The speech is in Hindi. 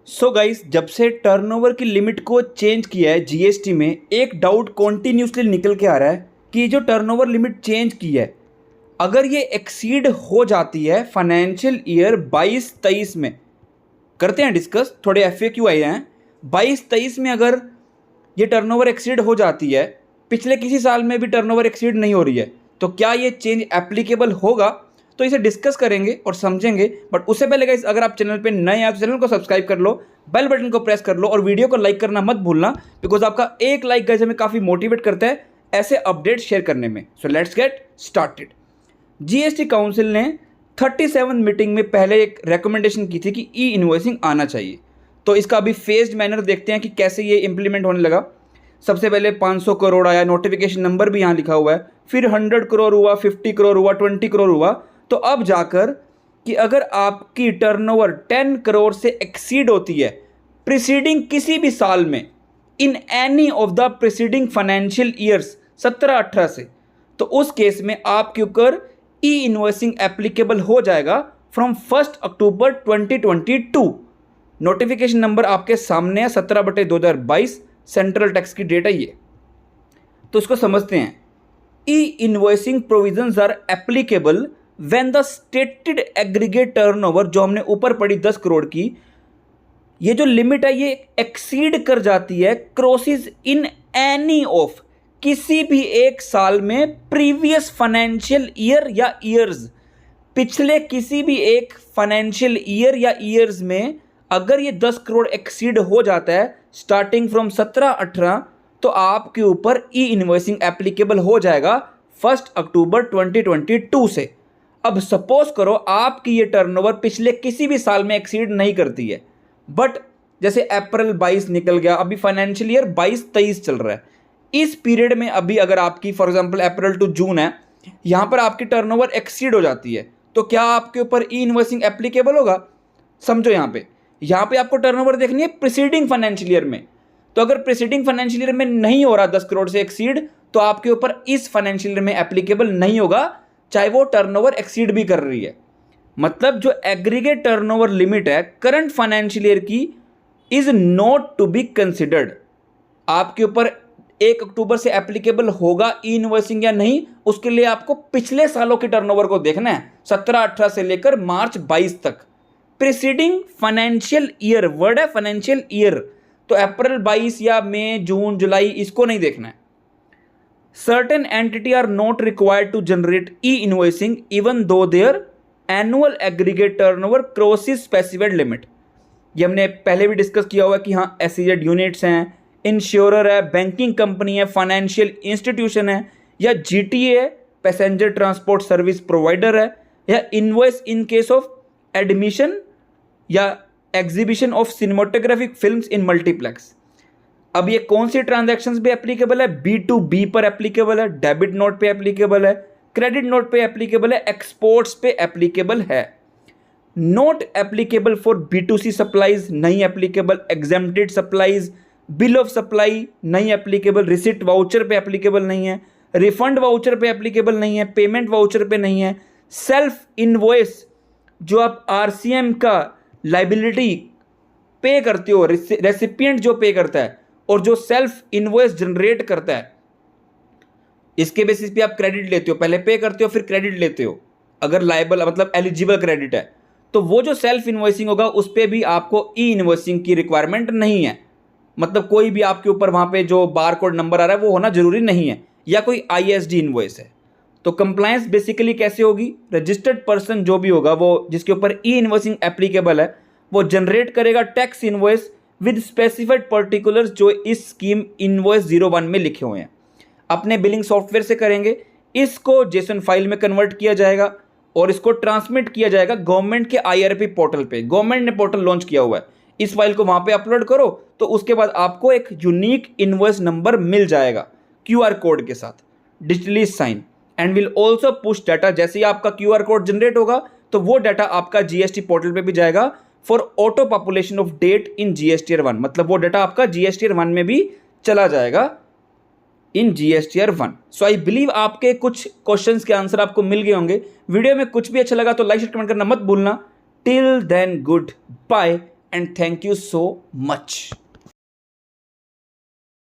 सो गाइस, जब से टर्नओवर की लिमिट को चेंज किया है जीएसटी में, एक डाउट कॉन्टिन्यूसली निकल के आ रहा है कि ये जो टर्नओवर लिमिट चेंज की है, अगर ये एक्सीड हो जाती है फाइनेंशियल ईयर 22-23 में, करते हैं डिस्कस, थोड़े एफएक्यू आए हैं। 22-23 में अगर ये टर्नओवर एक्सीड हो जाती है, पिछले किसी साल में भी टर्नओवर एक्सीड नहीं हो रही है, तो क्या ये चेंज एप्लीकेबल होगा? तो इसे डिस्कस करेंगे और समझेंगे। बट उससे पहले गाइस, अगर आप चैनल पे नए हैं तो चैनल को सब्सक्राइब कर लो, बेल बटन को प्रेस कर लो और वीडियो को लाइक करना मत भूलना, बिकॉज आपका एक लाइक गाइस हमें काफ़ी मोटिवेट करता है ऐसे अपडेट शेयर करने में। So let's get started. GST council ने 37 मीटिंग में पहले एक रिकमेंडेशन की थी कि ई इनवॉइसिंग आना चाहिए। तो इसका अभी फेज्ड मैनर देखते हैं कि कैसे ये इंप्लीमेंट होने लगा। सबसे पहले 500 करोड़ आया, नोटिफिकेशन नंबर भी यहाँ लिखा हुआ है, फिर 100 करोड़ हुआ, 50 करोड़ हुआ, 20 करोड़ हुआ। तो अब जाकर कि अगर आपकी टर्नओवर 10 करोड़ से एक्सीड होती है प्रीसीडिंग किसी भी साल में, in any of the preceding financial years 17-18 से, तो उस केस में आपके ऊपर ई इनवॉइसिंग एप्लीकेबल हो जाएगा फ्रॉम 1 अक्टूबर 2022। नोटिफिकेशन नंबर आपके सामने है, 17/2022, सेंट्रल टैक्स की डेट है ये। तो इसको समझते हैं। E invoicing provisions are applicable when the stated aggregate turnover, जो हमने ऊपर पढ़ी 10 करोड़ की, ये जो लिमिट है ये एक्सीड कर जाती है, क्रॉसेस इन एनी ऑफ, किसी भी एक साल में प्रीवियस फाइनेंशियल ईयर या ईयर्स, पिछले किसी भी एक फाइनेंशियल ईयर या ईयर्स में अगर ये 10 करोड़ एक्सीड हो जाता है स्टार्टिंग फ्रॉम 17-18, तो आपके ऊपर ई इनवॉइसिंग एप्लीकेबल हो जाएगा 1 अक्टूबर 2022 से। अब सपोज करो आपकी ये टर्नओवर पिछले किसी भी साल में एक्सीड नहीं करती है, बट जैसे अप्रैल 22 निकल गया, अभी फाइनेंशियल ईयर 22-23 चल रहा है, इस पीरियड में अभी अगर आपकी for example April to June है, यहाँ पर आपकी टर्नओवर एक्सीड हो जाती है, तो क्या आपके ऊपर ई इनवॉइसिंग एप्लीकेबल होगा? समझो यहाँ पे आपको टर्नओवर देखनी है प्रीसीडिंग फाइनेंशियल ईयर में। तो अगर प्रीसीडिंग फाइनेंशियल ईयर में नहीं हो रहा 10 करोड़ से एक्सीड, तो आपके ऊपर इस फाइनेंशियल ईयर में एप्लीकेबल नहीं होगा, चाहे वो टर्नओवर एक्सीड भी कर रही है। मतलब जो एग्रीगेट टर्नओवर लिमिट है करंट फाइनेंशियल ईयर की is not to be considered. आपके ऊपर 1 अक्टूबर से एप्लीकेबल होगा ई इनवॉइसिंग या नहीं, उसके लिए आपको पिछले सालों के टर्नओवर को देखना है, 17-18 से लेकर मार्च 22 तक। प्रीसीडिंग फाइनेंशियल ईयर, वर्ड है फाइनेंशियल ईयर, तो अप्रैल 22 या मई, जून, जुलाई, इसको नहीं देखना है। Certain entity are not required to generate e-invoicing even though their annual aggregate turnover crosses specified limit। ये हमने पहले भी डिस्कस किया हुआ है कि हाँ एसईजेड यूनिट्स हैं, इंश्योरर है, बैंकिंग कंपनी है, फाइनेंशियल इंस्टीट्यूशन है, या जीटीए है, पैसेंजर ट्रांसपोर्ट सर्विस प्रोवाइडर है, या invoice in case of admission या exhibition of cinematographic films in multiplex. अब ये कौन सी ट्रांजैक्शंस पे एप्लीकेबल है? B2B पर एप्लीकेबल है, डेबिट नोट पे एप्लीकेबल है, क्रेडिट नोट पे एप्लीकेबल है, एक्सपोर्ट्स पे एप्लीकेबल है। Note applicable for B2C supplies, नहीं applicable. Exempted supplies, bill of supply नहीं एप्लीकेबल, रिसिट वाउचर पे एप्लीकेबल नहीं है, रिफंड वाउचर पे एप्लीकेबल नहीं है, पेमेंट वाउचर पे नहीं है। सेल्फ इनवॉइस, जो आप RCM का लाइबिलिटी पे करते हो, रेसिपिएंट जो पे करता है और जो सेल्फ इनवॉइस जनरेट करता है, इसके बेसिस पे आप क्रेडिट लेते हो, पहले पे करते हो फिर क्रेडिट लेते हो। अगर लायबल मतलब एलिजिबल क्रेडिट है, तो वो जो सेल्फ इनवॉइसिंग होगा उस पर भी आपको ई इनवॉइसिंग की रिक्वायरमेंट नहीं है। मतलब कोई भी आपके ऊपर वहाँ पे जो बार कोड नंबर आ रहा है वो होना जरूरी नहीं है, या कोई ISD इनवॉइस है। तो कंप्लायंस बेसिकली कैसे होगी? रजिस्टर्ड पर्सन जो भी होगा, वो जिसके ऊपर ई इनवॉइसिंग एप्लीकेबल है, वो जनरेट करेगा tax invoice with specified particulars जो इस स्कीम इनवॉइस 01 में लिखे हुए हैं। अपने बिलिंग सॉफ्टवेयर से करेंगे, इसको जेसन फाइल में कन्वर्ट किया जाएगा और इसको ट्रांसमिट किया जाएगा गवर्नमेंट के IRP पोर्टल पे। गवर्नमेंट ने पोर्टल लॉन्च किया हुआ है, इस फाइल को वहाँ पे अपलोड करो, तो उसके बाद आपको एक यूनिक इनवॉइस नंबर मिल जाएगा QR कोड के साथ, digitally sign, and will also push data. जैसे ही आपका QR कोड जनरेट होगा तो वो डाटा आपका GST पोर्टल पे भी जाएगा for auto population of date in GSTR 1। मतलब वो डाटा आपका GSTR 1 में भी चला जाएगा इन GSTR 1। सो आई बिलीव आपके कुछ क्वेश्चंस के आंसर आपको मिल गए होंगे। वीडियो में कुछ भी अच्छा लगा तो लाइक शेयर कमेंट करना मत भूलना। Till then good bye and thank you so much.